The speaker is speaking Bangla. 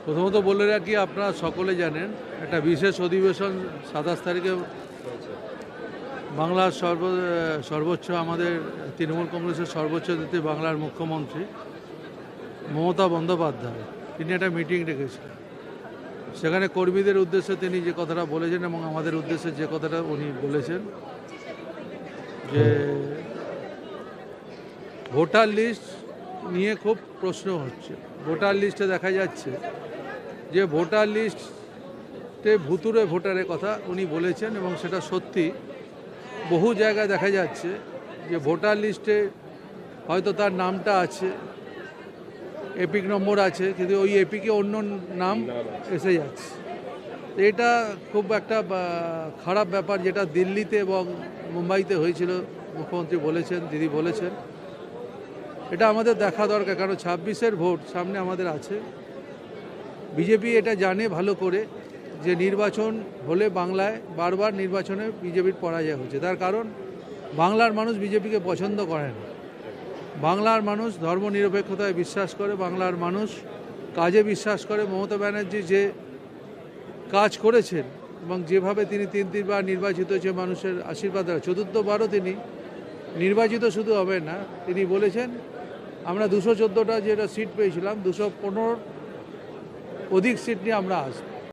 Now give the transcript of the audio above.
প্রথমত বলে রাখি, আপনারা সকলে জানেন একটা বিশেষ অধিবেশন 27 তারিখে বাংলার সর্বোচ্চ আমাদের তৃণমূল কংগ্রেসের সর্বোচ্চ নেত্রী বাংলার মুখ্যমন্ত্রী মমতা বন্দ্যোপাধ্যায় তিনি একটা মিটিং রেখেছিলেন। সেখানে কর্মীদের উদ্দেশ্যে তিনি যে কথাটা বলেছেন এবং আমাদের উদ্দেশ্যে যে কথাটা উনি বলেছেন যে ভোটার লিস্ট নিয়ে খুব প্রশ্ন হচ্ছে। ভোটার লিস্টে দেখা যাচ্ছে যে ভোটার লিস্টে ভুতুড়ে ভোটারের কথা উনি বলেছেন এবং সেটা সত্যি। বহু জায়গায় দেখা যাচ্ছে যে ভোটার লিস্টে হয়তো তার নামটা আছে, এপিক নম্বর আছে, কিন্তু ওই এপিকে অন্য নাম এসে যাচ্ছে। এটা খুব একটা খারাপ ব্যাপার, যেটা দিল্লিতে এবং মুম্বাইতে হয়েছিল। মুখ্যমন্ত্রী বলেছেন, দিদি বলেছেন, এটা আমাদের দেখা দরকার, কারণ 26-এর ভোট সামনে আমাদের আছে। বিজেপি এটা জানে ভালো করে যে নির্বাচন হলে বাংলায় বারবার নির্বাচনে বিজেপির পরাজয় হচ্ছে। তার কারণ বাংলার মানুষ বিজেপিকে পছন্দ করে না। বাংলার মানুষ ধর্মনিরপেক্ষতায় বিশ্বাস করে, বাংলার মানুষ কাজে বিশ্বাস করে। মমতা ব্যানার্জি যে কাজ করেছেন এবং যেভাবে তিনি তিনবার নির্বাচিত হয়েছে মানুষের আশীর্বাদ, চতুর্থবারও তিনি নির্বাচিত শুধু হবে না, তিনি বলেছেন আমরা 214টা যেটা সিট পেয়েছিলাম 215 অধিক সিট নিয়ে আমরা আসবো।